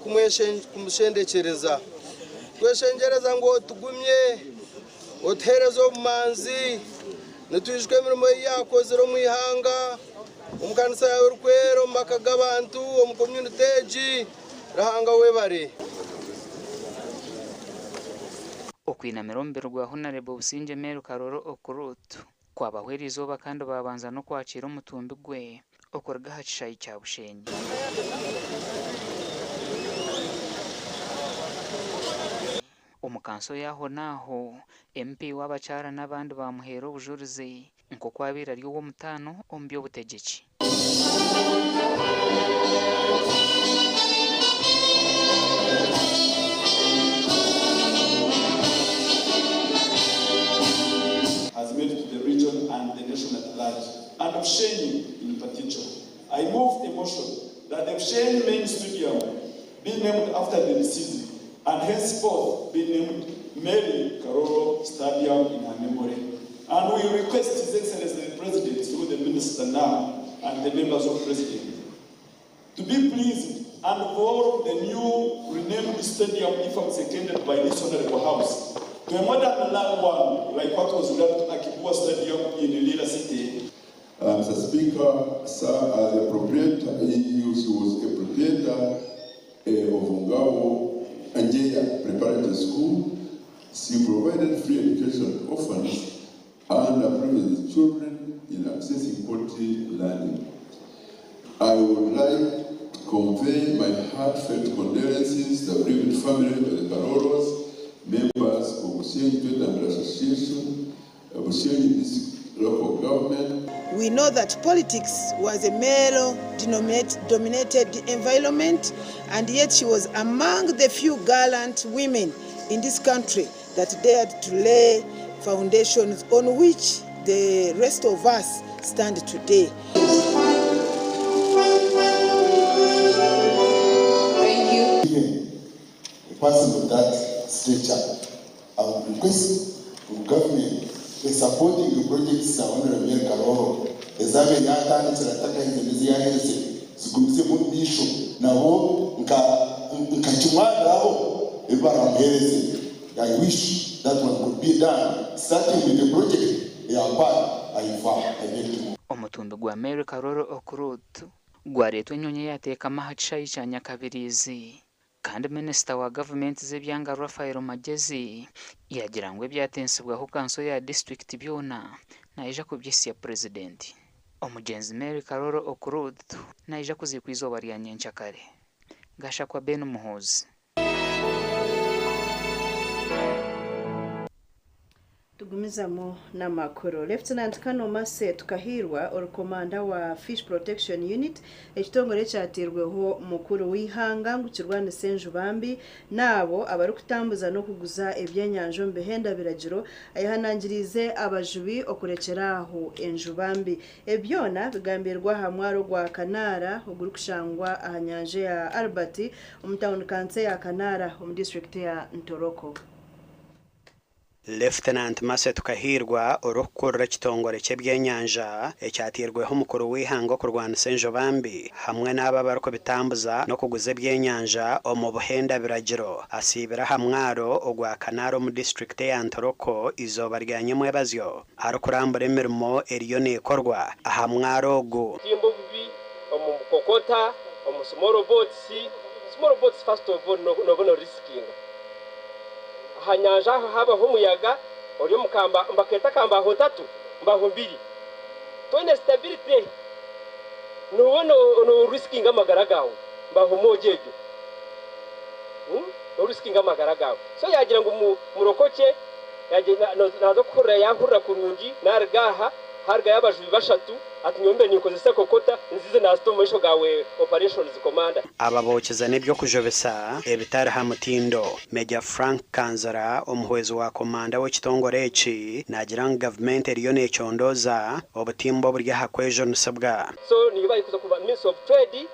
kumushendekereza tweshengereza ngo tugumye oterezo manzi netujwe mirimo yakoze ro mwihanga umukanisa yawe rwero makagabantu mu community rahanga webare okwinamira rwa Honorable Businge Meru Karooro okurutu kwabahwera izuba kandi babanza no kwakira umutumbi gwe okorga hacishayi cya Bushenyi umukanso yaho naho MP w'abacara n'abandi bamuhera ubujurize nko kwabira ari wo mutano ombyo butegeki has made to the region and the nation at large, and of Bushenyi in particular. I move a motion that the Bushenyi main stadium be named after the deceased and henceforth be named Mary Karooro Stadium in her memory. And we request His Excellency the President, through the Minister now and the members of President, to be pleased and for the new renamed stadium, if I'm seconded by this Honorable House, to a modern one, like what was done to Akibua Stadium in Lila City. Mr. Speaker, sir, as a proprietor, he was a proprietor of Ngabo Anjeya Preparatory School. She provided free education to orphans and underprivileged children in accessing quality learning. I would like to convey my heartfelt condolences to the bereaved family of the Karooros, members of Bushenyi Trade and Association, Bushenyi District Local Government. We know that politics was a male-dominated environment, and yet she was among the few gallant women in this country that dared to lay foundations on which the rest of us stand today. Thank you. A person of that stature, I would request from government supporting the projects of Honorable Karooro. Ezabe yata nitaka hizi yaheze zigumize mu bisho nabo nkachimwada abo ebara mhereze. I wish that one could be done, starting with the project omutumbi gwa Mary Karooro okurutu gwaretwe nyonye yateka mahacishayi cya Nyakabirizi kandi Minister wa Government z'ebyanga Rafael Magezi yagira ngo byatensibwaho kanso ya district byona naija kubyisiya president omugenzi Mary Karooro okurutu naija kuzikwizoba rya Nyenchakare gasha kwa Ben Muhozi. Tugumizamo n'amakuru. Lieutenant Kanoma Setukahirwa orukomanda wa Fish Protection Unit ekitongore kyatirweho mukuru w'ihanga ngukirwana Senjubambi nabo abari kutambuza no kuguza ebyenyanjo mbehenda biragiro ayihanangirize abajubi okurekeraho enjubambi ebyona bigambirwa hamwaro gwa Kanara oguri kushangwa ahanyanje ya Albert omtown kanse ya Kanara mu district ya Ntoroko. Lieutenant Setukahirwa orukurra kitongore ky'ebyenyanja ekyatirweho mukuru w'ihanga kurwana Senjubambi hamwe n'aba bariko bitambuza no kuguza ebyenyanja omu buhenda biragiro asibira hamwaro ogwa Kanaro mu district ya Ntoroko izoba ryanyemwe bazyo arukurambura emirimo eriyo nekorwa ahamwaro ogu timbobi omu kokota omu small boats first of all no risking hanyanja haba humuyaga ori mukamba mbaketa kamba ho 3 mbaho 2 to stability no risking amagaragaho mbaho mojeje no risking amagaragaho so yagira ngo murokoke yagira nazo kurra yahurra kurungi nargaha harga y'abajubi bashatu atunyombe nikozese kokota nzize na stomisho gawe operations commander ababokeza nebyo kujobesa ebitari hamutindo Major Frank Kanzara omuhwezi wa komanda w'ekitongore eki nagira ngo government eriyo necyondoza obutimbo burya hakwejo nusabwa so niba ikuza kuva Ministry of Trade,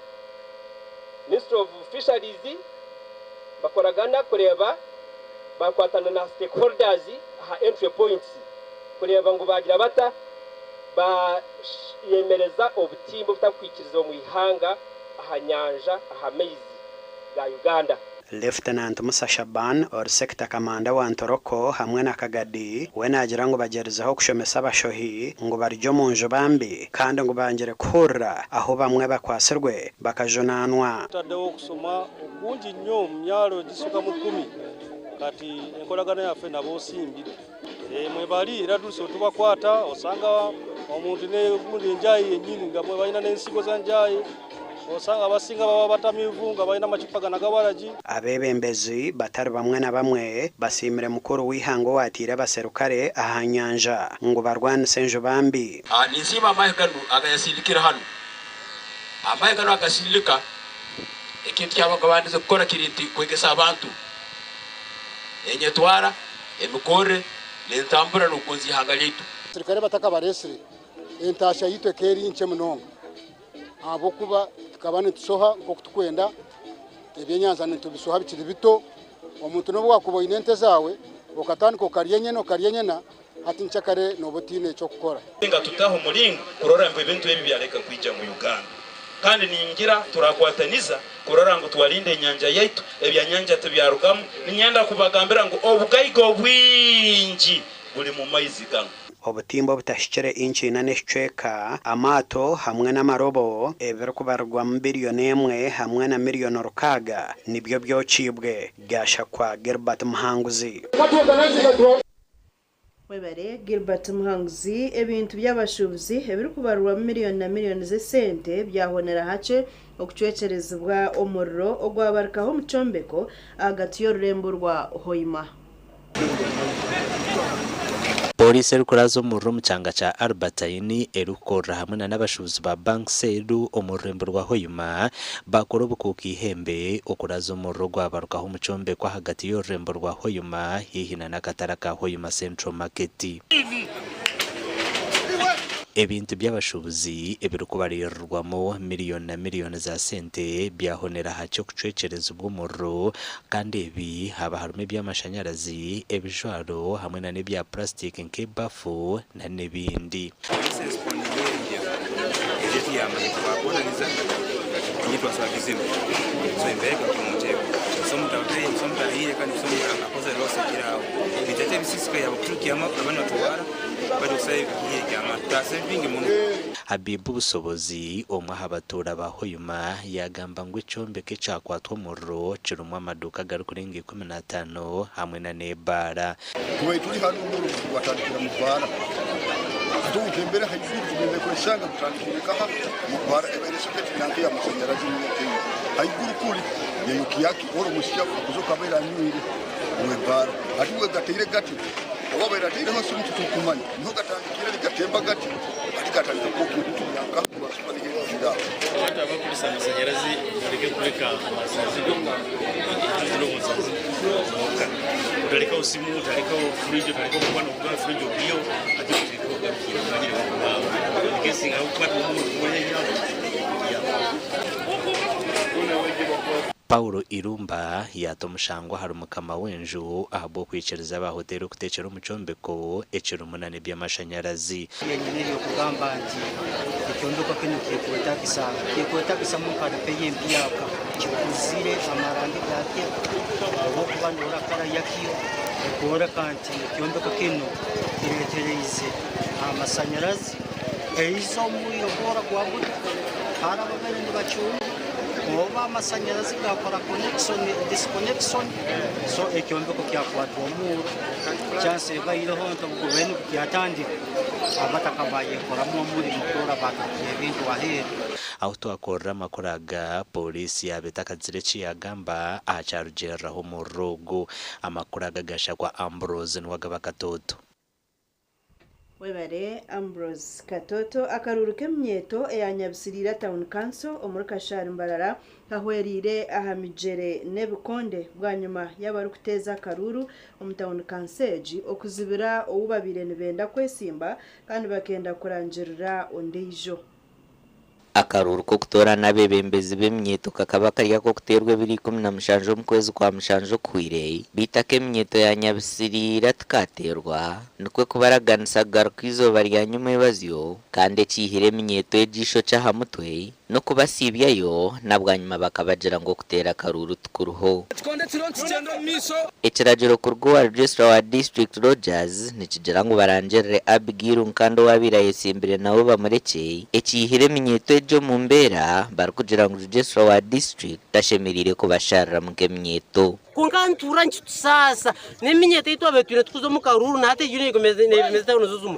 Ministry of Fisheries bakoragana kureba bakwatana na stakeholders ha entry points kureba ngo bagira bata ba yemereza obutimbo butakwikiriza mu ihanga ahanyanja ahamezi ga Uganda. Lieutenant Musa Shaban or Sector Commander wa Ntoroko hamwe na Kagadi we nagira ngo bagerezaho kushomesa abashohi ngo baryo mu njobambi kandi ngo bangere kuhura aho bamwe bakwasirwe bakajonanwa tadewo kusoma ukunji nnyo myalo gisuka mu 10 kati enkolagana yaffe nabo simbire mwe bali era duso tubakwata osanga omuntu ne gundi njayi yenyini nga mwe balina n'ensigo za njayi osanga abasinga baba batamivu nga balina amacupa ganagabaraji abebembezi batari bamwe na bamwe basimire mukuru w'ihango watira baserukare ahanyanja ngo barwanise njobambi nisima amahegano agayasindikira hano amahegano agasindika ikintu cyabagabandize gukora kiriti kwegesa abantu enyetwara emikore lentambura nukunzi hangalitu serikali bataka baresire entasha yitwe keri inche munonga abo kuba tukabane tusoha nko kutukwenda ebyenyanza nitubisoha bikiri bito omuntu no bwakubo inente zawe okatandika karyenyena ati nchakare nobotine cyo gukora nga tutaho mulingo kurora mbe bintu ebi byareka kwija mu Uganda kandi ningira turakwataniza kurora ngo twalinde nyanja yaitu ebyanyanja tubyarugamu ninyenda kubagambira ngo obugayigo bwinji buli mu maizi gano obutimbo butashikire inchi na neshcheka amato hamwe n'amarobo ebero kubarwa mu billion emwe hamwe na million rukaga nibyo byocibwe gashakwa Gilbert Muhanguzi webare Gilbert Muhanguzi ebintu by'abashubuzi ebiri kubarwa miliyoni na miliyoni z'esente byahonera hace okucwecerezebwa omurro ogwabarikaho mu Combeko agati y'orurembo rwa Hoima. Polisi erukurazo murro mu cyanga ca Albertine erukora hamwe n'abashubuzi ba Bank Sedu omurembo rwa Hoima bakorobuka ihembe okurazo murro gwabarukaho mu Combeko hagati y'orurembo rwa Hoima hihina n'akatara ka Hoima Central Market. Ebintu by'abashubuzi ebirukubarirwamo miliyoni na miliyoni za sente byahonera hacyo kucwecereza ubw'umurro kandi ebi haba harume by'amashanyarazi ebijwaro hamwe na n'ibya plastic nk'ebafu na n'ibindi Habibu Busobozi omwe abatura ba Hoima yagamba ngo Combeko cakwatwa murro cirumwa amaduka gari kurenga 15 hamwe na nebara kuba turi hano mu batandikira mu bara atubembere hayifuru tugende ko shanga gutandikira ha mu bara eberesho ketinanke ya musanyarazi mu Kenya hayifuru kuri yeyukiyaki oro mushya kuzoka bera nyiri mu bara atiwe gatire gati wabera tire ho sumu tukumanya no gatandikira gatemba gati gatandika ko kitu yaka kubasubali ngira hata bakulisa amashanyarazi bareke kureka amasazigo ndiro musazi utaleka usimu utaleka fridge utaleka kubana kubana fridge bio atiko kanyire bakuma kesi nga ukwatu mu mwenye Paulo Irumba yatomushangwa harumukama wenju ahabo kwicereza abahoteli kutecera mu Combeko ecero munane by'amashanyarazi yenyewe kugamba nti ikiondoka kinukiye kuetakisa mu kada peye mpiyaka kikuzire amarangi yake abo kubanura kara yakiyo ekora kanti ikiondoka kino kiretereze amashanyarazi eizo muyo bora kwabuta para babere ndibachunga oba amashanyarazi gakora connection disconnection so ekyombeko kyakwatwa omuro chance bayiro honto kubenu kyatandika abatakabaye koramo muri mukora bakatiye bintu wahera aho twakorera makoraga polisi yabetakazire ciyagamba acarugeraho mu rugo amakoraga gashakwa Ambrose nwagaba Katoto webare Ambrose Katoto Karooro k'emyeto eyanyabisirira town council omurukashari mbarara kahwerire ahamijere nebukonde bwanyuma y'abari kuteza Karooro town council okuzibira obubabire nibenda kwesimba kandi bakenda kurangirira ondijo Akaruuru ko kutora n'abebembezi b'emyeto kakaba kariya ko kuterwa 2017 mu kwezi kwa mushanjo kwire bitake emyeto ya nyabisirira tukaterwa nukwe kubaraganisa garuka izoba rya nyuma y'ibazyo kandi ekihire emyeto y'ejisho cy'ahamutwe no kubasibyayo nabwanyuma bakabagira ngo kutera Karuuru tukuruho ekiragiro kurwa registrar wa district Rogers nikigira ngo barangerere Abigail nkando wabira yesimbire nabo bamureke ekihire emyeto ejo mu mbera bari kugira ngo registrar wa district tashemirire ko basharira mu emyeto kunkantura sasa n'emyeto itwabe twire tukuzo mu Karuuru nate yune gomeze nebimeze unozuzumu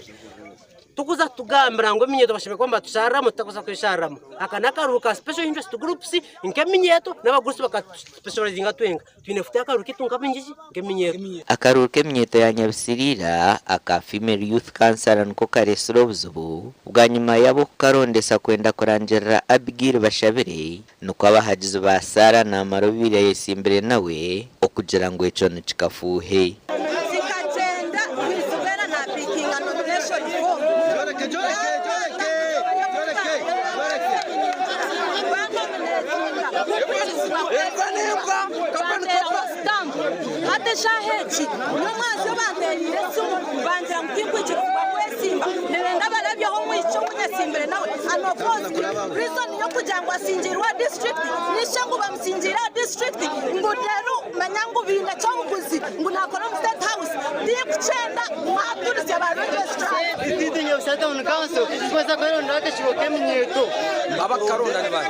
tukuza tugambira ngo emyeto bashime kwamba tusharamo tutakuza kwisharamo akana Karuuru ka special interest groups nk'emyeto n'abagurusi baka specializinga twenga twine futa Karuuru kitunga binjiji nk'emyeto Akaruuru k'emyeto ya nyabisirira aka female youth cancer nko karesero buzubu bwanyuma yabo karondesa kwenda kurangerera Abigail bashabire nuko abahagize ba Sara na marobire yesimbere nawe okugira ngo eco nikikafuhe Ate shahechi nomazi banderire sumu banzira mutikwikira kwasimba nenda barabye ho mwico munyasimbere nawe ano post reason yo kujangwa sinjirwa district nishangu bamsinjira district nguderu manyangu bina cyonguzi ngunakora mu state house dikucenda maturisi abarogistrar idinyo sata on council kwaza kwero ndake shiboke mnyeto abakaronda ne bari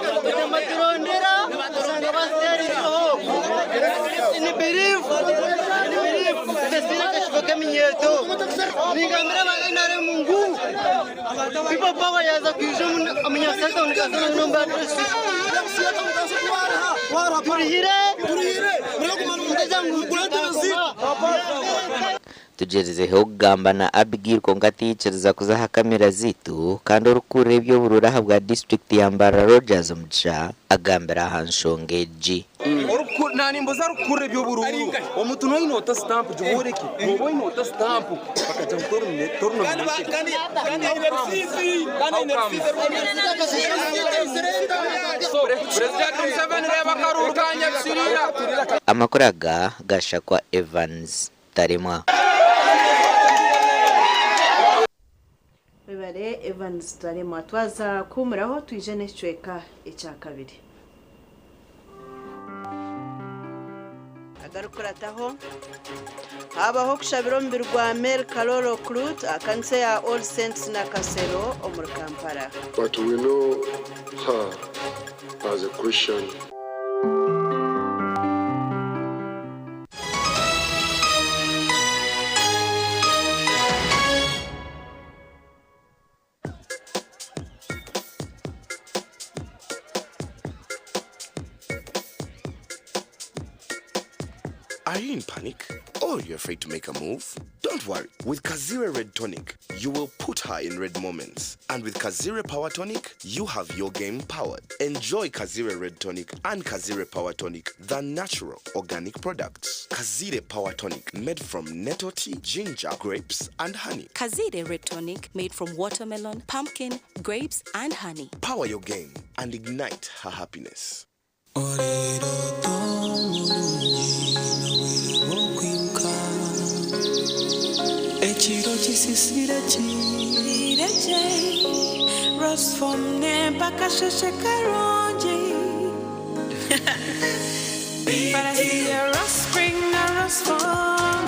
maturondera basanga baseri ho ni believe desina kashiboke mnyeto ningamira baganare mungu bipo baba yaza kwijo munyasata on council nomba district turihire tugezeho kugamba na Abigail ko ngatiyicereza kuzaha kamera zitu kandi urukure ibyo bururaha bwa district yambara Rogers muca agambira hanshongeji urukure nani mboza rukure ibyo bururu omuntu no inota stamp juboreki no inota stamp bakaja gutorne torno kandi president Museveni reba Karuuru kanya bisirira amakoraga gashakwa Evans Taremwa Bebare Evans Taremwa twaza kumuraho twije n'icweka icya kabiri agarukurataho habaho kushabiro mbirwa Mer Karooro Crut akanse ya All Saints na Kasero omur Kampala. But we know her as a Christian. Are you in panic? Or you're afraid to make a move? Don't worry. With Kazire Red Tonic, you will put her in red moments. And with Kazire Power Tonic, you have your game powered. Enjoy Kazire Red Tonic and Kazire Power Tonic, the natural organic products. Kazire Power Tonic, made from nettle tea, ginger, grapes, and honey. Kazire Red Tonic, made from watermelon, pumpkin, grapes, and honey. Power your game and ignite her happiness. Echiro chisisire Rose from Nempaka Shekaronji. Para see a rose spring, a rose farm.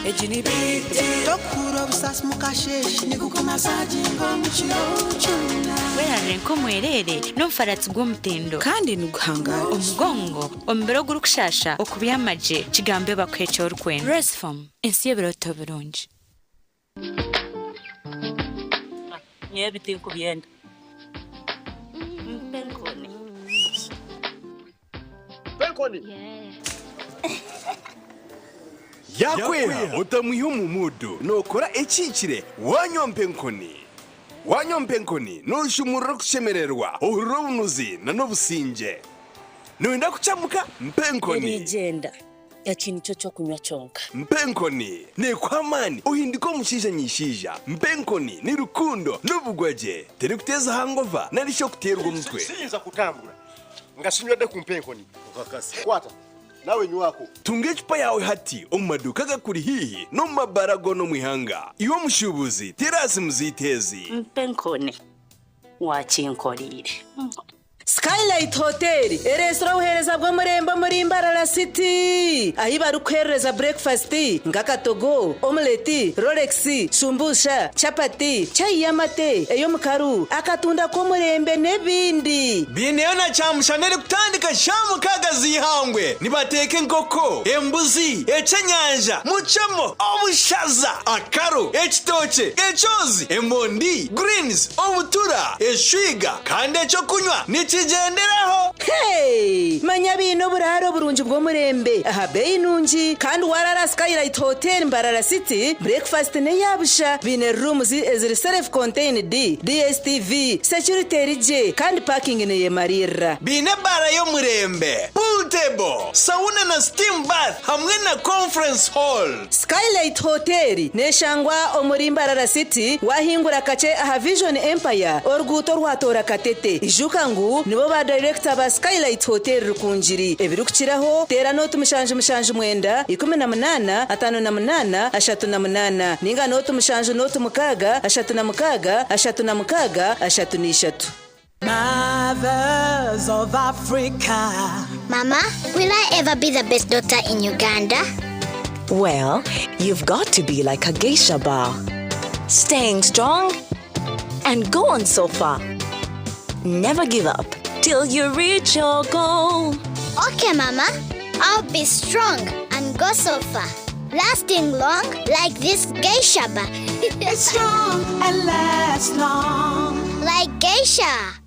Ejini biti okuro busas mukashesh nikukoma sajingo muchirochuna. Wera renko mwerere nomfaratsi gw'omutendo kandi nuguhanga omugongo ombero gurukushasha okubiyamaje kigambe bakwecha orukwenda. Rose farm ensiye biroto birungi. Nyebiti kubyenda. Penkoni. Yakwera utamuyo mumudu nokora ekikire wanyompenkoni noshumura kushemererwa urubunuzi na nobusinje noenda kuchamuka mpenkoni legenda yakini cyo kunywa cyonka. Mpenkoni ni kwamani uhindiko mushisha nyishija. Mpenkoni ni rukundo n'ubugwaje teri kuteza hangova narisho kuterwa umutwe. Sinza kutambura ngasinywa de kumpenkoni ukakasi kwata nawe nyuwako tunge icupa yawe hati omumaduka gakuri hihi no mabarago no mwihanga iwo mushubuzi terasi muzitezi. Mpenkoni wakinkorire. Skylight Hotel, restaurant uhereza bwo murembo muri Mbarara City. Ahi barukereza breakfast, ngakatogo, omelette, Rolex, shumbusha, chapati, chai yamate, eyo mukaru, akatunda ko murembe nebindi. Bineona chamushanere kutandika shamu kagazi ihangwe. Nibateke nkoko, embuzi, echenyanja, muchamo, obushaza, akaro, echitoche, echozi, embondi, greens, obutura, eshwiga, kande cyo kunywa. Nichigenderaho. Hey, manya bino buraro burunji bwo murembe. Aha bei nunji kandi warara Skylight Hotel Mbarara City. Breakfast ne yabusha bine rooms is self contained DSTV security rije kandi parking ne yemarira. Bine bara yo murembe. Pool table, sauna na steam bath hamwe na conference hall. Skylight Hotel ne shangwa omuri Mbarara City wahingura kace aha Vision Empire orguto rwatora katete. Ijukangu nibo ba director ba Skylight Hotel rukunjiri ebirukiraho tera note mushanje mwenda 18 58 38 ninga note mushanje note mukaga 36 36 36. Mothers of Africa. Mama, will I ever be the best doctor in Uganda? Well, you've got to be like a geisha bar, staying strong and go on so far. Never give up till you reach your goal. Okay, Mama. I'll be strong and go so far. Lasting long like this geisha bar. Strong and last long. Like geisha.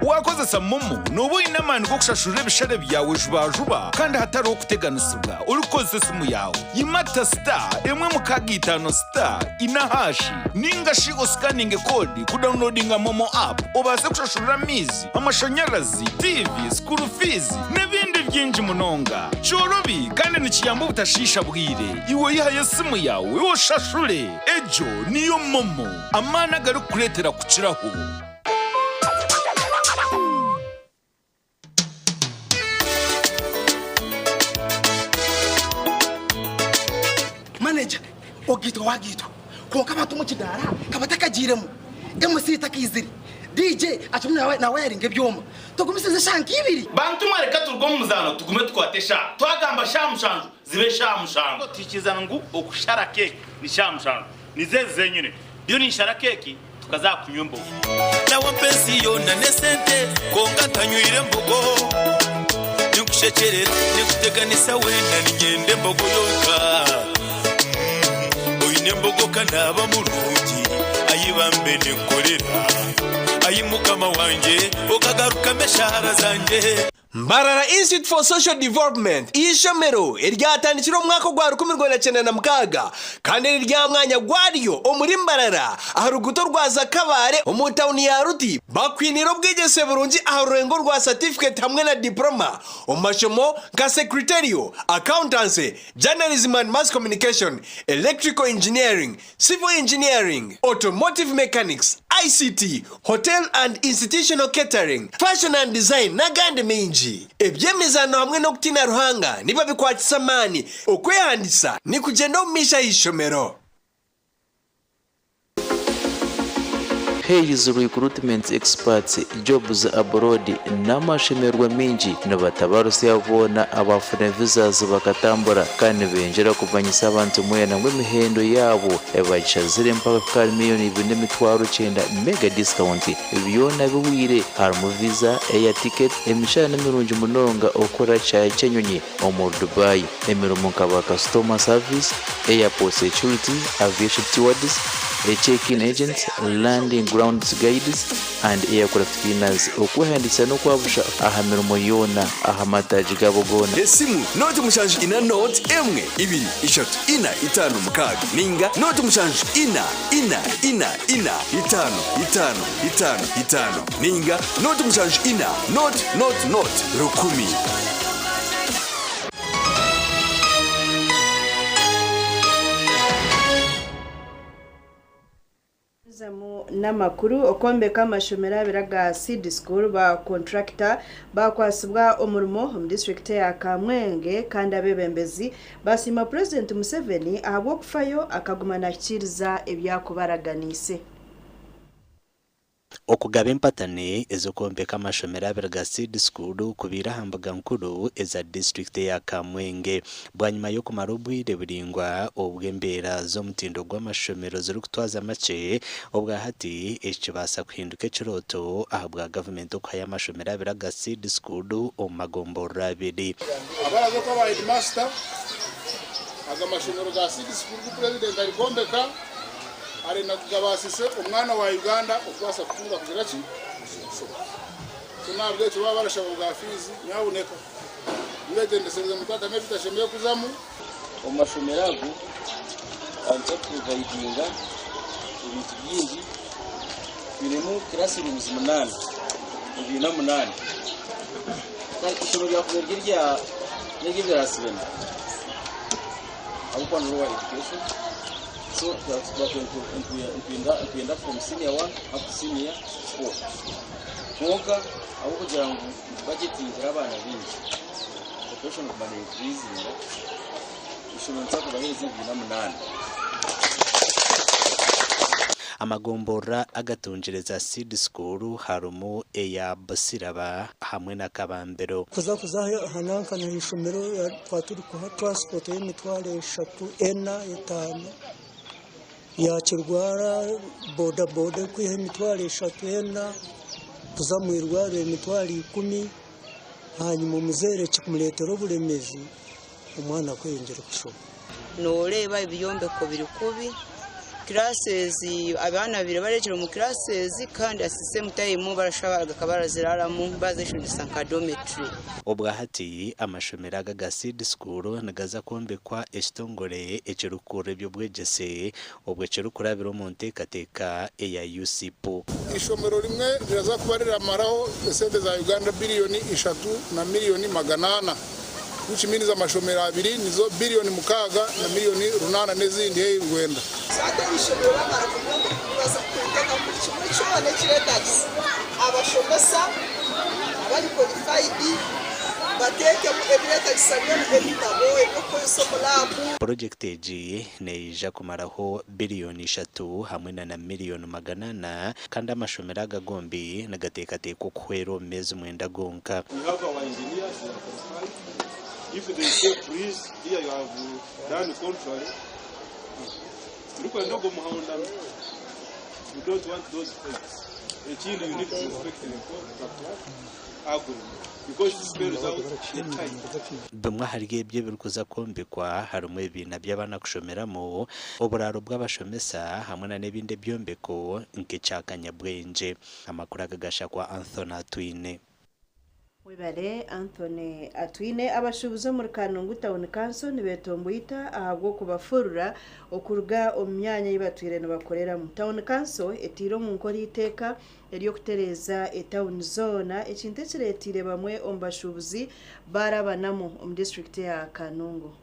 Wakoze samumu nubu inamani ko kushashurira bishare byawe juba kandi hatari okuteganusibwa urukoze simu yawe yimata star emwe mukagitano star inahashi ninga shigo scanning code ku downloadinga momo app obase kushashurira mizi amashanyarazi TV school fees nebindi byinji munonga chorobi kandi nikiyambo butashisha bwire iwe yahaye simu yawe woshashure ejo niyo momo amana gari kuretera kuciraho. Manager, ogito wagito. Konka batu mu kidara, kabataka jiremu. MC takiziri. DJ atumwe na wiring ebyoma. Tugumisize shanki ibiri. Bantu mwareka turgo muzano tugume twatesha. Twagamba shamushanju zibe shamushanju. Tikizana ngu okushara cake ni shamushanju. Nizeze nyine. Byo ni shara cake tukazakunywa mbogo. Na wapenzi yona nesente konka tanywire mbogo. Nikushekerera nikuteganisa wenda ninyende mbogo yoka. Nembogo kanaba mulungi ayibambe nekolera ayimukama wanje okagaruka meshahara zanje. Mbarara Institute for Social Development ishomero eryatandikira umwaka gwa 2096 kandi rya mwanya gwariyo omuri Mbarara aharuguto rwaza kabare omutawuni ya Ruti bakwiniro bwegese burungi aharurengo rwa certificate hamwe na diploma omashomo ka secretarial accountancy journalism and mass communication electrical engineering civil engineering automotive mechanics ICT hotel and institutional catering fashion and design na gande minji. Ebyemezano hamwe no kutina ruhanga niba bikwatisa mani okwehandisa ni kugenda umisha ishomero. Hayes recruitment experts jobs abroad n'amashemerwa mingi n'abatabarusi yabona abafuna visas bakatambura kandi benjera kubanyisa abantu mwena ngw'emihendo yabo ebachazire mpaka miliyoni 2.9 mega discount byona biwire harimo visa air ticket emishana mirungi munonga okora cyenyonyi omu Dubai emirumo nkaba customer service airport security aviation stewards a check-in agent, landing grounds guides, and aircraft cleaners. Okuhandisa no kwabusha ahamirumo yona ahamataji gabogona. Esimu note mushanju ina note emwe ibiri ishatu ina itanu mukaga ninga note mushanju ina itanu ninga note mushanju ina note rukumi. n'amakuru okombeka amashomera biraga seed school ba contractor bakwasibwa umurimo mu district ya Kamwenge kandi abebembezi basima President Museveni ahabwo kufayo akagumana kiriza ebyakubaraganise okugaba empatane ezokombeka amashomera biraga seed school kubira hambaga nkuru eza district ya Kamwenge bwanyuma yo kumara ubwire buringwa obwembera zo mutindo gw'amashomero ziri kutwaza make obwa hati ekibasa kuhinduka ekiroto ahabwa government okaya amashomera biraga seed school omagombora abiri abarazo ko ba headmaster aga amashomero ga seed school ku president ari kombeka ari nakugabasise umwana wa Uganda okwasa kutunga kugira ki tunabwe cyo barashaka bwa fizi nyabuneka ngegende senze mutata mefita shemeye kuzamu omashomerago anza kuvaidinga ibintu byingi birimo classrooms 8 ibina 8 kandi ishobora kugerya nege birasibena abukwa no education. So that's what we end up from senior 1 up to senior 4. Konka abo kugira ngo budget y'abana bingi. Population of money increasing. Ishobora kubaheza ibina 8. amagombora agatungereza seed school harumu eya Basiraba hamwe na Kabambero kuza hananka na ishomero twaturi kwa transport y'emitwaro 3 5 yakirwara boda kwiha emitwaro 3 tuzamwirwara emitwaro 10 hanyuma umuzere kikumuletero buremezi umwana kwengera kushoba noreba ibiyombeko biri kubi classes abana bire barekera mu classes kandi asise mutayimu barashabaga kabaraziraramo bazishinja sankadometry obwa hati amashomera ga seed school nagaza kombekwa ekitongore ekirukure by'obwegese obwe kirukura biro mu ntekateka eya UCPO ishomero rimwe riraza kubarira maraho sente za Uganda billioni 3 na milioni 800 which means amashomero abiri nizo billioni 6 na milioni 8 nezindi y'Uganda sate ishomero bamara kubaza kwitaka mu kimwe cyone kiretax abashomesa abari qualified bateke mu ebiretax sabyo ebitabo ebyo somolabu project eji neija kumaraho billioni 3 hamwe na milioni 800 kandi amashomero agagombi nagatekateka kuhwero mezi mwenda gonka. If they say please, here you have done contrary. Look at Nogo Muhammad. You don't want those things. A child, you need to respect the agreement. Because this spells out the time. Bimwe hariye bye birukuza kombekwa harumu ibintu by'abana kushomeramo oburaro bw'abashomesa hamwe na nebinde byombeko nk'icakanya bwenje amakuru agagasha kwa Anthony Atwine. Wibare Anthony Atwine abashubuzo muri Kanungu Town Council nibetombuita ahabwo kubafurura okuruga omyanya yibatwire bakorera mu Town Council etiro mu nkori iteka eriyo kutereza town zone ekinte kiretire bamwe ombashubuzi barabanamo mu district ya Kanungu.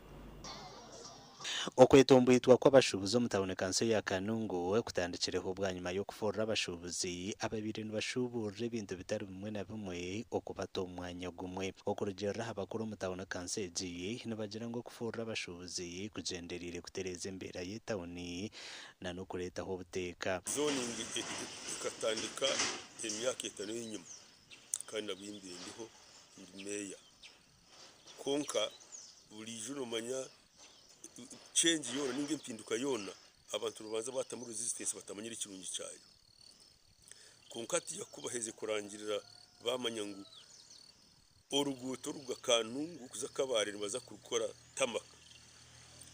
Okwetombuitwa kw'abashubuzo mu Town Council ya Kanungu kutandikireho bwanyuma yo kuforra abashubuzi ababiri nibashuburira ibintu bitari bimwe na bimwe okubata omwanya gumwe okurugera abakuru mu Town Council egiye nibagira ngo kuforra abashubuzi kugenderire kutereza embera y'etawuni na no kuretaho obuteka zoning ikatandika emyaka 5 y'inyuma kandi abindi ndiho ndi meya konka buri juro manya change yona ninge mpinduka yona abantu rubanza batamu resistance batamanyira ikirungi cyayo konkati yakubaheze kurangirira bamanya ngo oruguto rugakanungu kuza kabarira baza gukora tamaka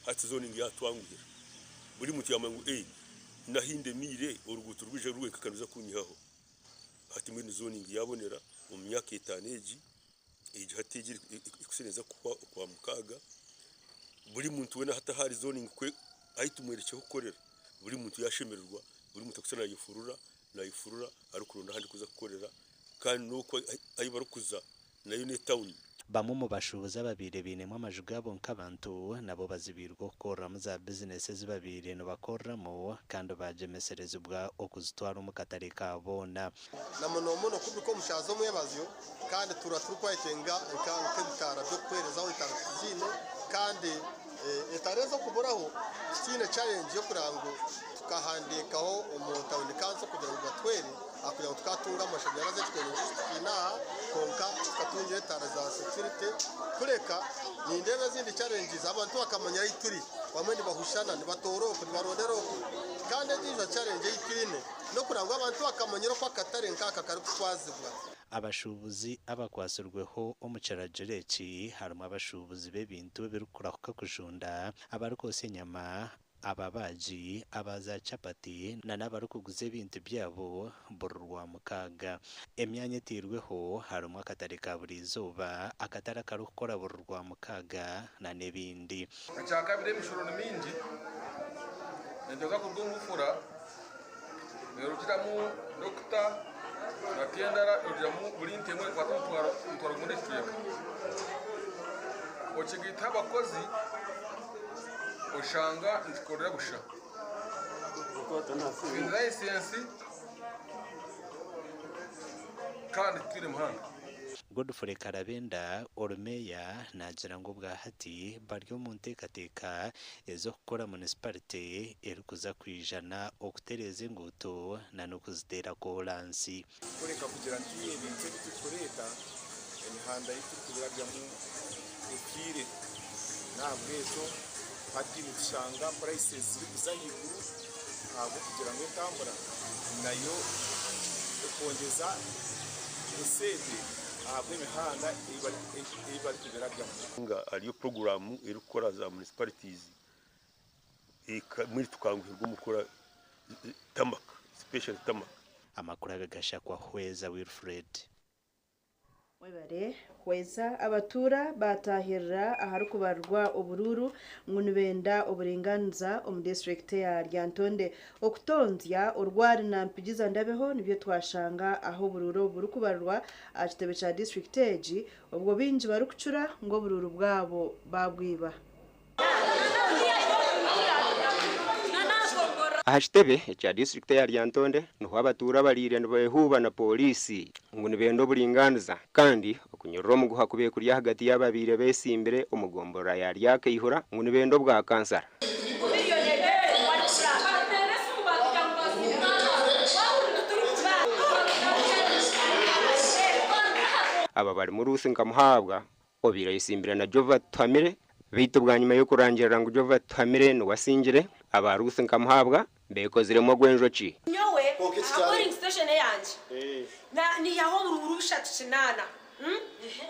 hati zoning yatwangugira buri muti yamangu nahinde mire oruguto rwije ruwe kakanuza kunyihaho hati muri zoning yabonera mu myaka 5 eji hategiri ikuseneza kwa mukaga buri muntu wena hata hari zoning kwe ahitumwerekeho gukorera buri muntu yashemererwa buri muntu akusana yifurura ari kurunda handi kuza gukorera kandi nuko ayibarukuza nayo ne town bamwe mu bashubuzi babiri binemu amajuga bo nk'abantu nabo bazibirwa gukora mu za business zibabiri no bakoramo kandi bajemeserezubwa okuzitwara mu katari kabona namuno kubiko mushazo mwebazyo kandi turaturukwaitenga nk'ibitara byo kwerezaho itarukizine kandi etarezo kuburaho kine challenge yo kurango tukahandikaho umutawuni kanso kugira ngo batwere akugira ngo tukatunga amashanyarazi twene konka tukatungira etara za security kureka ni ndebe zindi challenges abantu bakamanya ituri bamwe nibahushana nibatoroko nibaronderoko kandi nizo challenge y'ikirine no kurango abantu bakamanyira ko akatare nkaka kari kutwazibwa abashubuzi abakwasurweho omucarajereki harimo abashubuzi b'ebintu birukurahuka kujunda abarukose nyama ababaji abaza capati na n'abarukuguze ibintu byabo borurwa mukaga emyanya etirweho harimo akatare ka buri zuba akatara karukora borurwa mukaga na nebindi achaka bire mishoro mingi ndoka kurwungufura nerukiramu dokta nakendara urjamu burintemwe kwatutwara muri streka ochigita abakozi oshanga ntikorera busha license kandi tiri muhanga Godfrey Karabenda Ormeya nagira ngo bwahati baryo mu ntekateka ezo gukora municipality erukuza kwijana okutereze nguto na no kuzitera kolansi kureka kugira ntiye ibintu bitureta imihanda yitukubiragamo ukire nabwezo hadi mushanga prices zibuzayiguru abo kugira ngo tambura nayo ukongeza usebe ahabwe imihanda ibari kugeragamo nga ariyo program iri gukora za municipalities muri tukangurwa mukora tamaka special tamaka amakuru agagasha kwa Hweza Wilfred webare Hweza abatura batahirira aharukubarwa ubururu ngunubenda uburenganza mu district ya Ryantonde okutonzya urwari na mpigiza ndabeho nibyo twashanga aho bururo burukubarwa akitebe cha district age ubwo binji barukucura ngo bururu bwabo babwiba ahashitebe echa district ya Ryantonde nuho abatura balire nbehuba na polisi nguni bendo bulinganiza kandi okunyurro mu guhakube kuri hagati y'ababire besimbere umugombora ya ryake ihura nguni bendo bwa kansara aba bari muri usinka muhabwa obira isimbere na Jova Twamire bitu bwa nyuma yo kurangira ngo Jova Twamire no wasingire abarusi nkamuhabwa bekoziremo gwenjoki nyowe according station yanje na ni yaho bururusha tucinana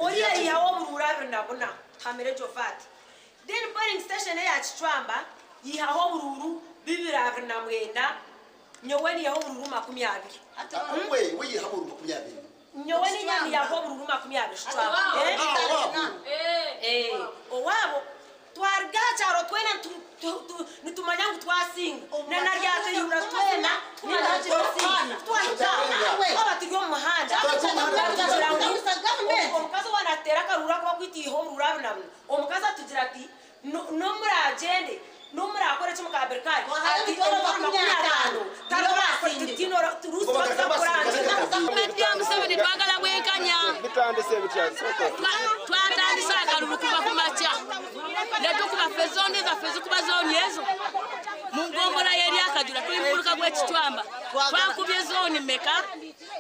oriya yaho bururabira nabona Twamire Jovat then polling station ya Chitwamba yihaho bururu bibirabira na mwenda nyowe ni yaho bururu 20 ata we yihaho bururu 20 nyowe ni nyani yaho bururu 20 Chitwamba owabo twargacharo twena nitumanya ngutwasinga na naryate yura twena ninachirosinga twahita abatiryo mu muhanda omukazi wanatera karura kwa kwitiho rurabe namwe omukazi atugira ati no muri agende no muri akore cyo mukaberkari ati tino turusi bazakoranje media musebeni twagala gwekanya bitandise bityazo twatandisa karuru kuba kumacha leto kuba fezone za fezu kuba zone yezo mungombora yeri akajura twimpuruka gwe Chitwamba twakubye zone meka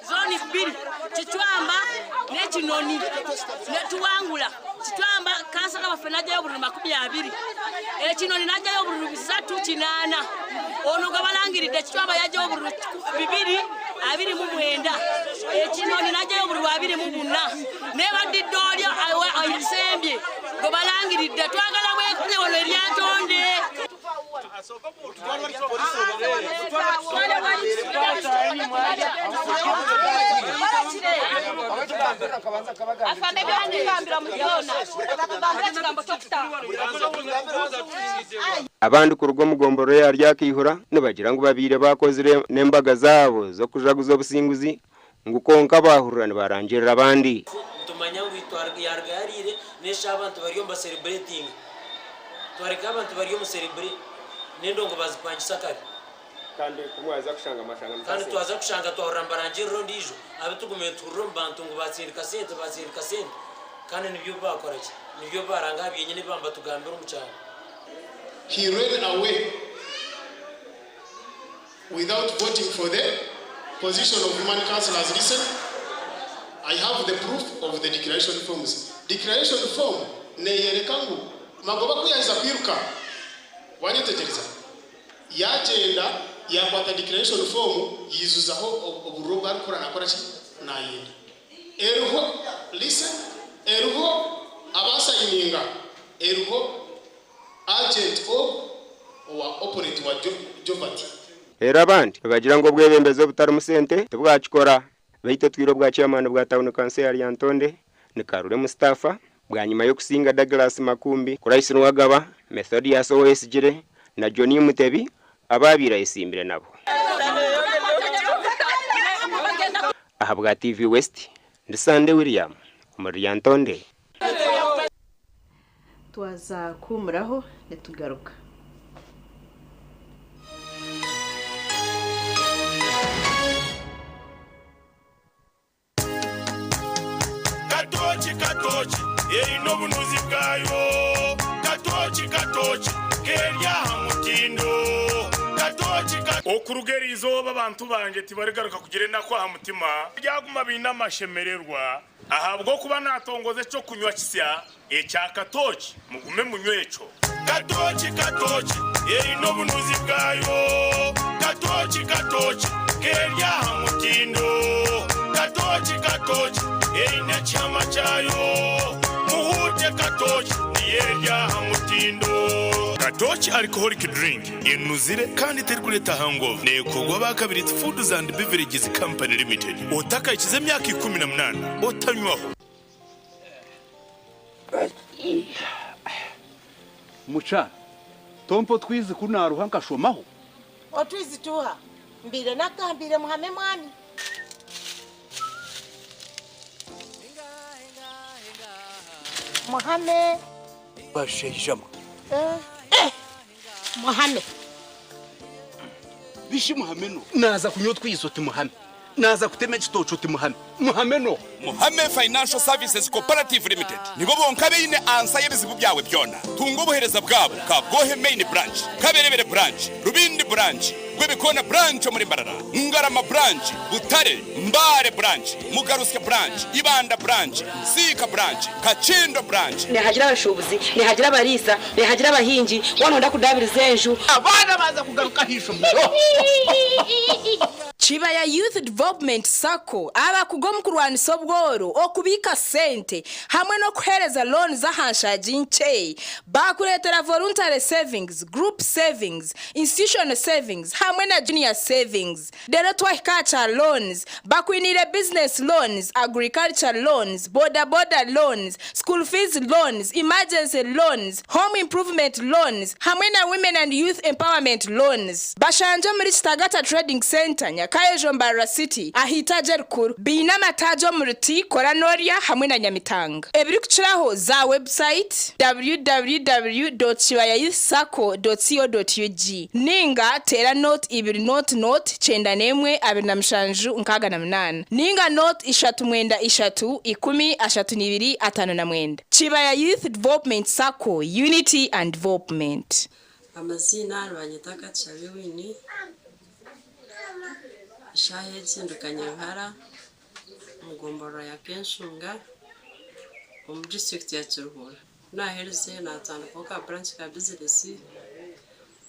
zone 2 Chitwamba ne Kinoni ne tuwangula Chitwamba kansa kabafenaje yo buri 20 Kinoni naje yo buri 3 ono gabalangiride Chitwamba yaje yo buri 2 Kinoni naje yo buri 2 ne badidolyo ayisembye gobalangiride twagala bwe wolo Ryantonde abandi ku rugo mugomboro ya ryakihura nibagira ngo babire bakozire nembaga zabo zo kujaguza obusinguzi ngukonka bahurura nibarangirira abandi tumanya witwarga yargarire nesha abantu bariyo mba celebrating twareka abantu bariyo mu celebrate nendongo bazipangisa kare kandi kumwaza kushanga amashanga kandi twaza kushanga twarambaranje rondijo abitugume turomba ntungu batsirika sente kandi nibyo bakora ki nibyo baranga byenye bamba tugambira umucyaro. He ran away without voting for the position of women councillors. Listen, I have the proof of the declaration forms. Declaration form neyerekangu magoba kuyaza kwiruka wanyetegereza yagenda yakwata declaration form yizuzaho uburoba arikora nakora ki nayenda eruho listen eruho abasayininga eruho agent of or opponent wa Jovati. Era abandi bagira ngo bwebembezo butari musente tubwakikora bahita twiro bwa chairman bwa town council ya Ntonde ni Karooro Mustafa bwa nyuma yo kusinga Douglas Makumbi kuraisi nwagaba method ya SOSGire na Johnny Mutebi ababira isimbire nabo. Ahabwa TV West ndisande William muri ya Ntonde. Twaza kumuraho netugaruka. Katochi erino bunuzi bwayo katochi kerya hamutindo katochi okurugerizo babantu banje tibarigaruka kugire nakwa hamutima ryaguma binamashemererwa ahabwo kuba natongoze cyo kunywa kisya ecya katochi mugume munywecho katochi erino bunuzi bwayo katochi kerya hamutindo katochi erina chama chayo muhuje katochi niyerya hamutindo katochi alcoholic drink inuzire kandi teri kuleta hangover nekogwa bakabiri Foods and Beverages Company Limited otaka ikize myaka 18 otanywaho mucha tompo twizi kunaruha nkashomaho otwizi tuha mbire nakambire muhame mwami Muhammad bashejama Muhammad bishi Muhammad no naza kunyo twizo ti Muhammad naza kutema kitocho ti Muhammad no Muhammad Financial Services Cooperative Limited nibo bonka beine ansa yebizibu byawe byona tungo bohereza bwabo ka Gohe Main Branch Kaberebere Branch Rubindi Branch Gwebikona Branch muri Mbarara Ngarama Branch Butare Mbare Branch Mugaruske Branch Ibanda Branch Sika Branch Kachindo Branch Nihagira abashubuzi nihagira abarisa nihagira abahinji wanonda kudabiriza enju abana baza kugaruka hisho Chibaya Youth Development Sacco aba kugom kurwanisa obworo okubika sente hamwe no kuhereza loan za hanshaji nche bakuletera voluntary savings group savings institutional savings hamwe na junior savings derotwa hikacha loans bakuinire business loans agriculture loans border loans school fees loans emergency loans home improvement loans hamwe na women and youth empowerment loans bashanje muri Kitagata Trading Center Kaejo Mbara City ahitaje rukuru bina matajo muruti Koranoria hamwe na Nyamitanga ebiri kuciraho za website www.chibayayisako.co.ug ninga tera note ibiri note chenda nemwe abina mshanju nkaga na mnana ninga note ishatu mwenda ishatu 10 Chibaya Youth Development Sacco Unity and Development. Amazina rwanyitaka Chabiwini Shahe Tsindukanyahara Mugombora ya Kenshunga mu district ya Kiruhura nahereze natana koka branch ka business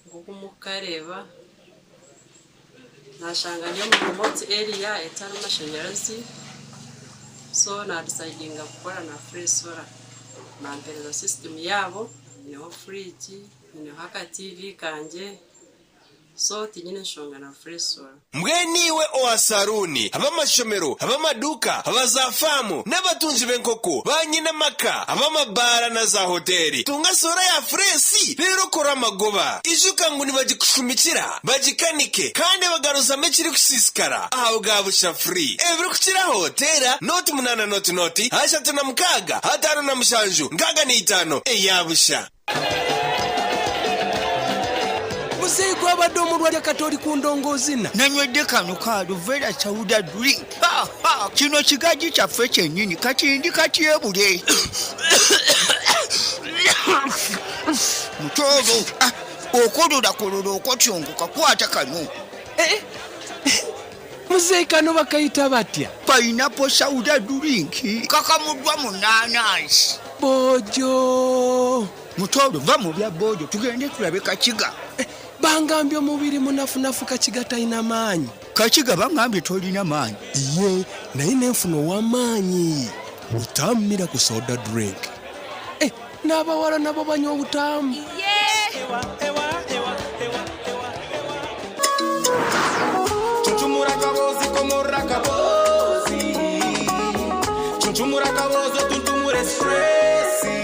nguko mukareba nashanganya mu remote area etana mashanyarazi so na decidinga gukora na free solar na mpereza system yabo niho fridge niho haka TV kanje so tinyine nshonga na fresora mbweniwe oasaruni abamashomero abamaduka abazafamu n'abatunzi b'enkoko banyina maka abamabara na za hoteli tunga sora ya fresi rero kora amagoba ijuka ngo nibagikushumikira bagikanike kandi bagaruza mekiri kusisikara aho bwabusha free ebiri kukira hotera noti 8 noti hashatu na mukaga hatano na mushanju ngaga ni 5 eyabusha Museko abadomo lwa katoli ku ndongozi na nanywedde kano ka Luvera Chauda drink kino kigaji kyaffe kyennyini kati katyebule mutobo okolola okotyongoka kwata kano Museko bakayita batya Pineapple Chauda drink kakamuddwa mu nanasi bojo mutobo va mu bya bojo tugende tulabe kakiga bangambye omubiri munafunafu kakiga talina maanyi kakiga bangambye tolina maanyi ye naye nenfuna ow'amaanyi utamira ku soda drink n'abawala nabo banywa obutamu Chuchumura kabozi komora kabozi Chuchumura kabozi tuntumure stressi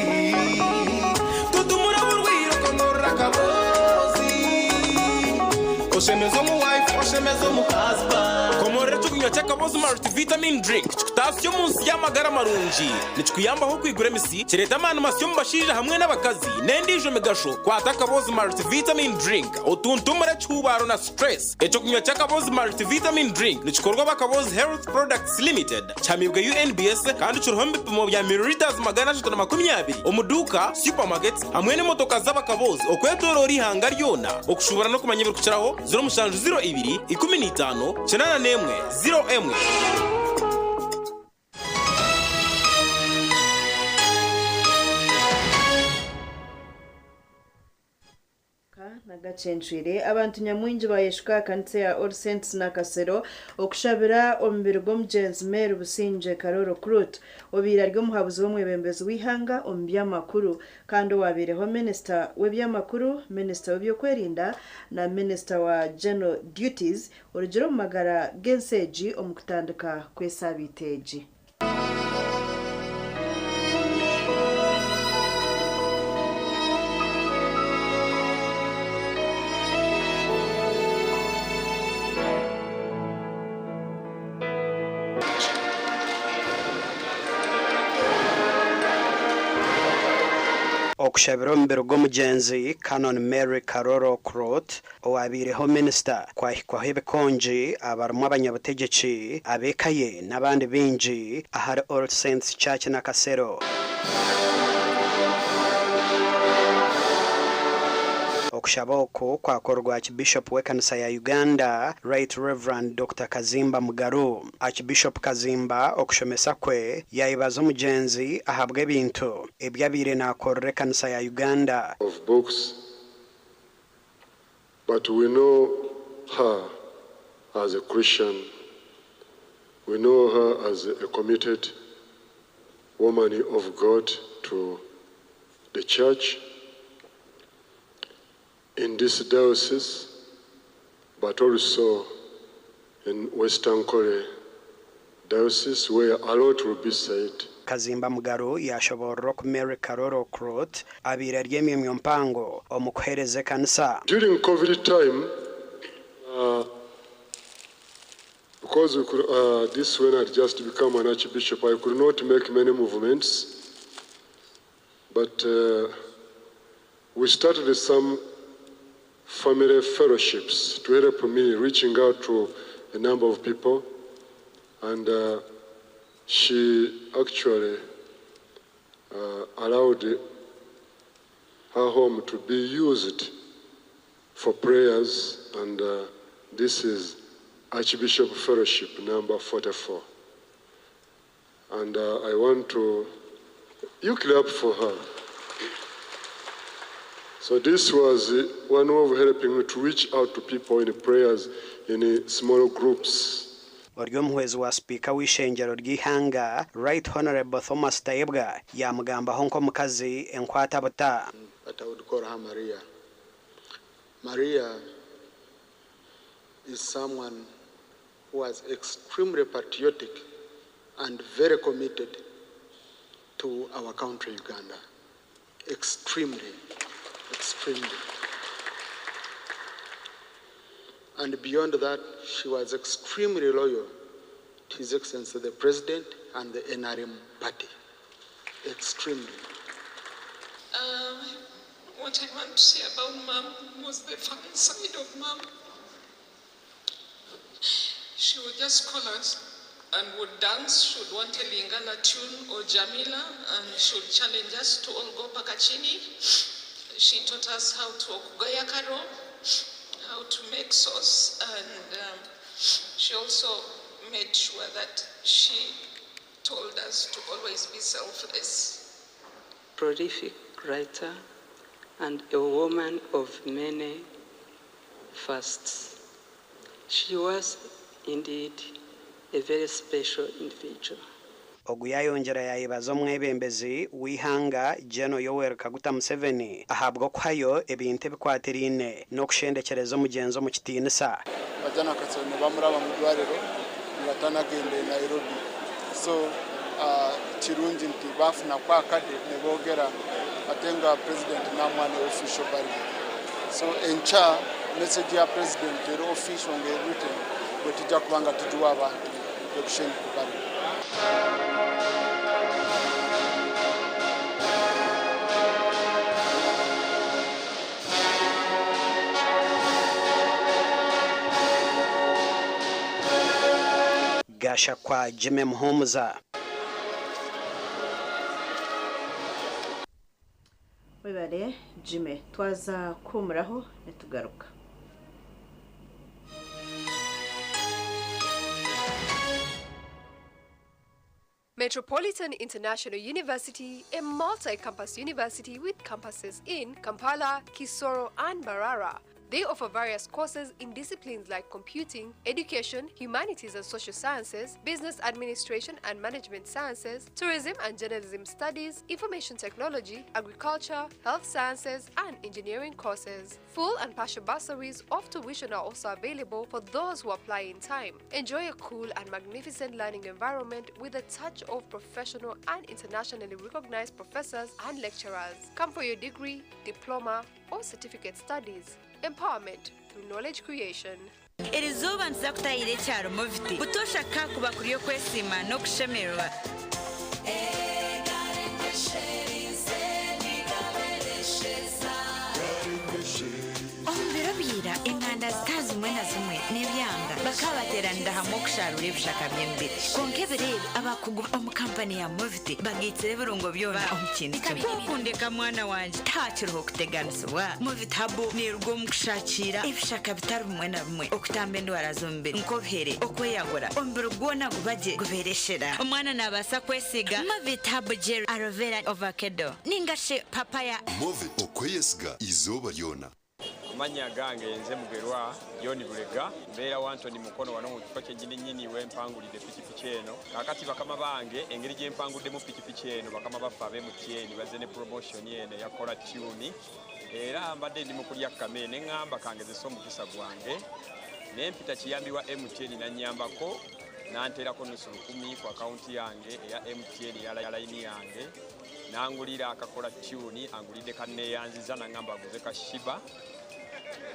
Tuntumura burwiro komora kabozi Oshemezo mu wife, oshemezo mu husband Komora tukunywa chakabozi multivitamin drink Chikutasyo munsi y'amagara marungi Nichikuyambaho kwigura emisi kireta amana masyo mu bashija hamwe n'abakazi n'endijo migasho kwata kabozi multivitamin drink otuntumura cyubaro na stress Echo kunywa chakabozi multivitamin drink nichikorwa bakabozi Health Products Limited chamibwe UNBS kandi churuhombe pimo bya milliliters 120 omuduka supermarkets hamwe n'imotoka z'abakabozi okwetoro hanga ryona okushubura no kumanya biri kukiraho 0 15 91 0 nagacenjire abantu nyamwingi bayeshuka kanitse ya All Saints na Kasero okushabira omubiri gw'omugenzi Mary Businje Karooro Krut obira ry'omuhabuzi w'omwebembezi w'ihanga omu by'amakuru kandi wabireho minister w'ebyamakuru minister w'ebyokwerinda na minister wa general duties orugero mu magara genseji omu kutandika kw'esabiteji okushabira omubiri gw'omugenzi Canon Mary Karooro Krut owabireho minister kwahikwaho ebikonji abarimu abanyabutegeki abekaye n'abandi bingi ahari All Saints Church na Kasero okushaba oku kwakorwa Archbishop w'ekanisa ya Uganda Right Reverend Dr. Kazimba Mugaru Archbishop Kazimba okushomesa kwe yayibaza omugenzi ahabwa ebintu ebyabire nakorera ekanisa ya Uganda of books, but we know her as a Christian. We know her as a committed woman of God to the church in this diocese, but also in Western Korea diocese, where a lot will be said. Kazimba Mugaru yashoborera ku Mary Karooro Krut abira ry'emyemyo mpango omukuhereza kanisa. During COVID time, because we could, this when I just become an archbishop, I could not make many movements, but we started some family fellowships to help me reaching out to a number of people, and she actually allowed her home to be used for prayers, and this is Archbishop Fellowship number 44. And I want to, you clap for her. So this was one way of helping me to reach out to people in prayers in small groups. Oryo muhwezi wa speaker w'ishengero ry'ihanga Right Honorable Thomas Taibwa yamugamba honko mukazi enkwata buta. But I would call her Maria. Maria is someone who was extremely patriotic and very committed to our country, Uganda. Extremely. And beyond that, she was extremely loyal to His Excellency the President and the NRM party. Extremely. What I want to say about Mom was the fun side of Mom. She would just call us and would dance. She would want a Lingala tune or Jamila, and she would challenge us to all go Pakachini. She taught us how to okugaya karo, how to make sauce, and she also made sure that she told us to always be selfless. Prolific writer and a woman of many firsts. She was indeed a very special individual. ogu yayongera yayibaza omwebembezi w'ihanga Gen. Yoweri Kaguta Museveni ahabwa kwayo ebintu ebikwatirine n'okushendekereza omugenzi omu kitiinisa. Bajana katsoni bamuraba mu dwariro ngatanagende Nairobi. So kirungi nti bafuna kwa kade ne boogera atenga president namwana official bari. So encha message ya president ero official ng'ewritten bwe tujja kubanga tujuwa abantu yokushenga kubari. Gasha kwa Jimmy Muhumuza. Webale Jimmy twaza kumuraho netugaruka. Metropolitan International University, a multi-campus university with campuses in Kampala, Kisoro, and Mbarara. They offer various courses in disciplines like computing, education, humanities and social sciences, business administration and management sciences, tourism and journalism studies, information technology, agriculture, health sciences, and engineering courses. Full and partial bursaries of tuition are also available for those who apply in time. Enjoy a cool and magnificent learning environment with a touch of professional and internationally recognized professors and lecturers. Come for your degree, diploma, or certificate studies. Empowerment through knowledge creation. Iri zuba nza kutayire cyaro mufite butosha kakuba kuriyo kwesima no kushemerwa. Ombirabira imanda zikazi mwena zimwe nebyanga bakabateranira hamwe kusharura ibishaka by'embere konkebere abakugu omukampani ya mufite bagitsire birungo byona omukintu kundeka mwana wanje takiruho kuteganiswa mufite habo nirwo mukushakira ibishaka bitari bimwe na bimwe okutambe ndwara zombe nkobhere okweyagura ombiro gwona gubaje gubereshera omwana nabasa kwesiga mufite habo gel aloe vera avocado ningashe papaya mufite okweyesiga izoba lyona. Amanya gange nze mugerwa Yoni Bulega mbeera wantoni mukono wano mu kifo kyennyini w'empangulidde pikipiki eno kakati bakama bange engeri gye mpangudde mu pikipiki eno bakama baffe ab'MTN bazze ne promotion eno ya kola tune era mbadde ndi mu kulya kame ne ŋŋamba kangezesa omukisa gwange ne mpita kiyambi wa MTN nannyambako nanteerako nusu 10 ku akawunti yange eya MTN ya layini yange nangulira akakola tune angulidde kanneeyanziza naŋŋamba aguze kashiba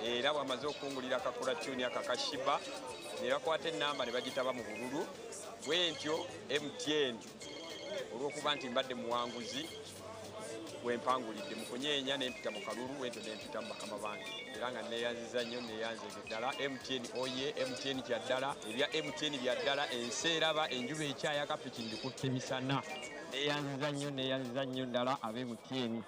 era bwamaze okungulira akakola tune akakashiba ne bakwata ennamba ne bagitaba mu bululu bwentyo MTN olw'okuba nti mbadde muwanguzi wempangulidde mu kunyeenya nempita mu kalulu wentyo nempita mu bakama bange era nga neeyanziza nnyo neeyanziza ddala MTN oye MTN kya ddala ebya MTN bya ddala ensi eraba enjuba ekyayaka piki ndikutte misana neeyanziza nnyo ddala ab'MTN.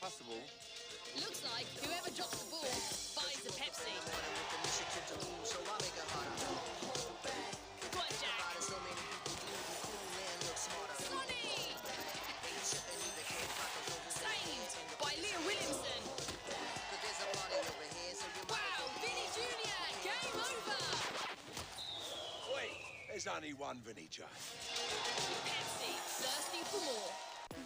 Possible. Looks like whoever drops the ball buys a Pepsi. Saved by Leah Williamson. Wow, Vinny Jr. Game over. Wait, there's only one Vinny J. Pepsi, thirsty for more.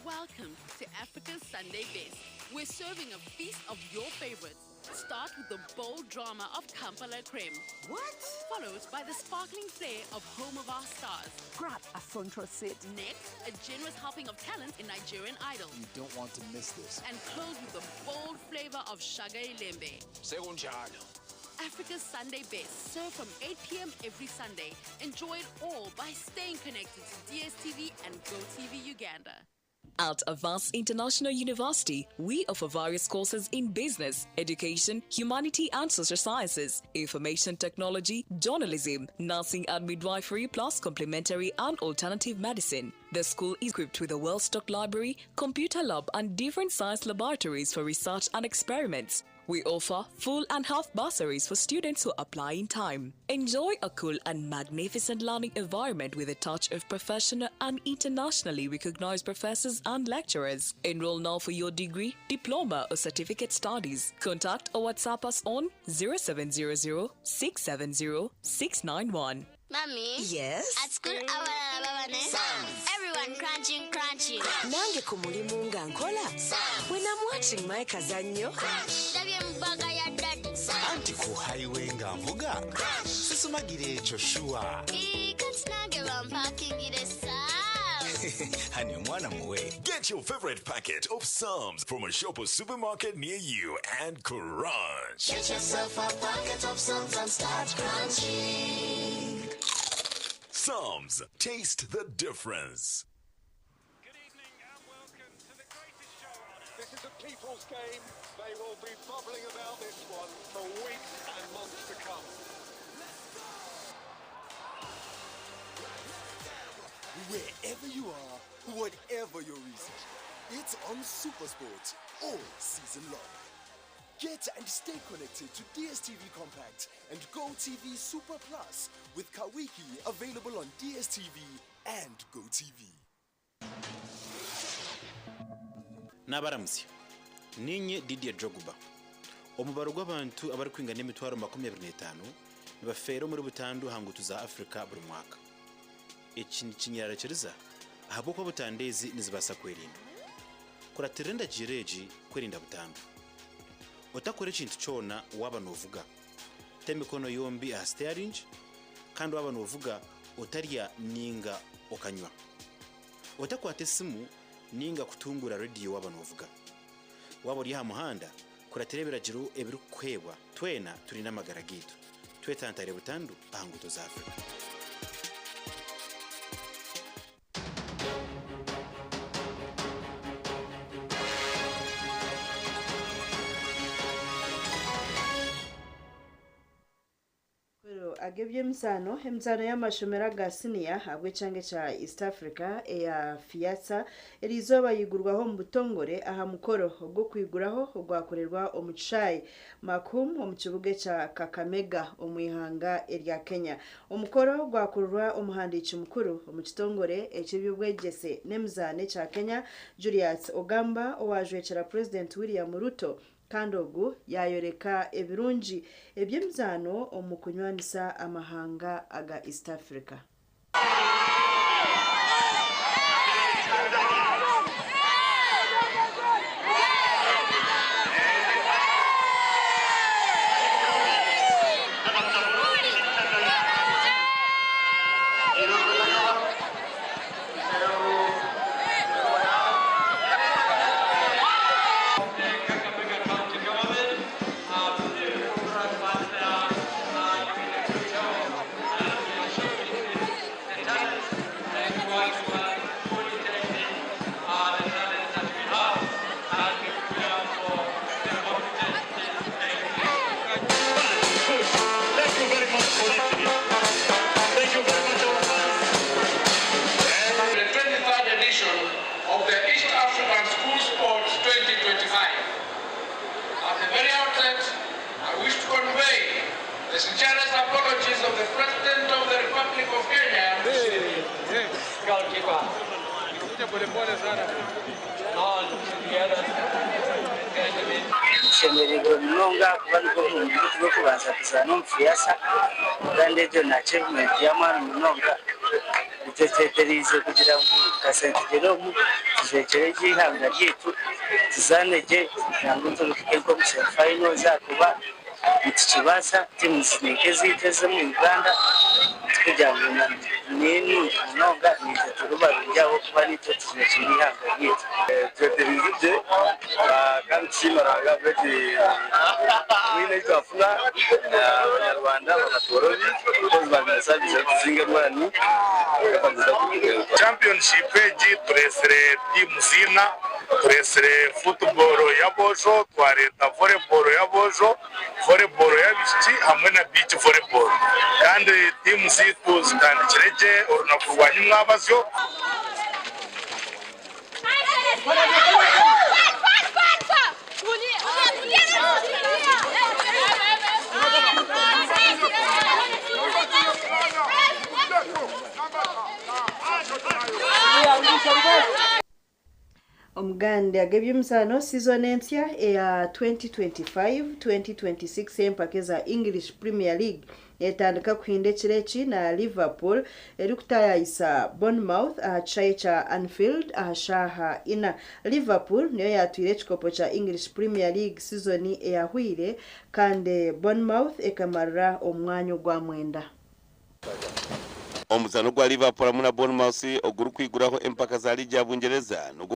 Welcome to Africa's Sunday Best. We're serving a feast of your favorites. Start with the bold drama of Kampala Creme. What? Followed by the sparkling flair of Home of Our Stars. Grab a front row seat. Next, a generous helping of talent in Nigerian Idol. You don't want to miss this. And close with the bold flavor of Shaga Ilembe. Africa's Sunday Best, served from 8 p.m. every Sunday. Enjoy it all by staying connected to DSTV and GoTV Uganda. At Avance International University, we offer various courses in business, education, humanity and social sciences, information technology, journalism, nursing and midwifery, plus complementary and alternative medicine. The school is equipped with a well-stocked library, computer lab and different science laboratories for research and experiments. We offer full and half bursaries for students who apply in time. Enjoy a cool and magnificent learning environment with a touch of professional and internationally recognized professors and lecturers. Enroll now for your degree, diploma or certificate studies. Contact or WhatsApp us on 0700 670 691. Mommy? Yes? At school, everyone crunching. Nange kumulimu nga nkola. When I'm watching my kazanyo. Anti ku highway nga mvuga. Sisumagire echo shuwa. Honey, mwana muwe. Get your favorite packet of Psalms from a shop or supermarket near you and crunch. Get yourself a packet of Psalms and start crunching. Psalms, taste the difference. This is a people's game. They will be bubbling about this one for weeks and months to come. Wherever you are, whatever your reason, it's on SuperSport all season long. Get and stay connected to DSTV Compact and GoTV Super Plus with Kawiki available on DSTV and GoTV. Nabaramusya ninye Didier Drogba omubaro gw'abantu abari kwinga n'emitwaro 25 nibafera muri butandu hangutu za Afrika buri mwaka iki kinyararekeriza ahabo ko butandezi nizibasa kwerinda kuratirenda jireji kwerinda butandu otakore kintu cyona waba novuga temikono yombi a steering kandi waba novuga otarya ninga okanywa otakwate simu ninga kutungura radio waba novuga waba uri ha muhanda kuraterebera jiro ebiri kwebwa twena turi namagara gitu twetantare butandu ahanguto za Afrika. Agebye msano y'amashomera ga senior habwe cange cha East Africa ya Fiasa erizoba yigurwaho mu butongore aha mukoro bwo kwiguraho gwakorerwa omucayi makum mu kibuge cha Kakamega omwihanga erya Kenya. Omukoro gwakurwa omuhandici mukuru mu kitongore ekibyubwegese n'emzane cha Kenya Julius Ogamba owajwekera President William Ruto Kandogu yayoreka ebirungi ebyemzano omukunywanisa amahanga aga East Africa. The sincerest apologies of the President of the Republic of Kenya. Shemererwa mnonga kubaniko mu byo kubanza kuzana mfiyasa kandi ejo na achievement y'amana mnonga biteterize kugira ngo kasentero mu tuzekere gihanga ryitu tuzanege ntabwo tubike ko final zakuba ikibasa timu zinike ziteze mu Uganda kugira ngo nini nonga niteturuba bijyaho kuba nito tuzekirihanga ryitu tweterizije kandi kimaranga beti wine twafuna abanyarwanda b'abatoroni bazabisabije kuzingamani championship eji turesere timu zina turesere football ya bojo twareta volleyball ya bojo volleyball ya bishiki hamwe na beach volleyball kandi timu zitu zitandikireje orunakurwanya umwabazyo Omuganda agabye omusano season entya ya 2025-2026 empaka za English Premier League etandika kuhinda ekireki na Liverpool erikutayayisa Bournemouth ahakichayi kya Anfield ahashaha ina. Liverpool niyo yatwire ekikopo kya English Premier League season eyahwire kandi Bournemouth ekamarira omwanya ogwa mwenda. Omuzano gwa Liverpool hamwe na Bournemouth oguru kwiguraho empaka za ligi ya Bungereza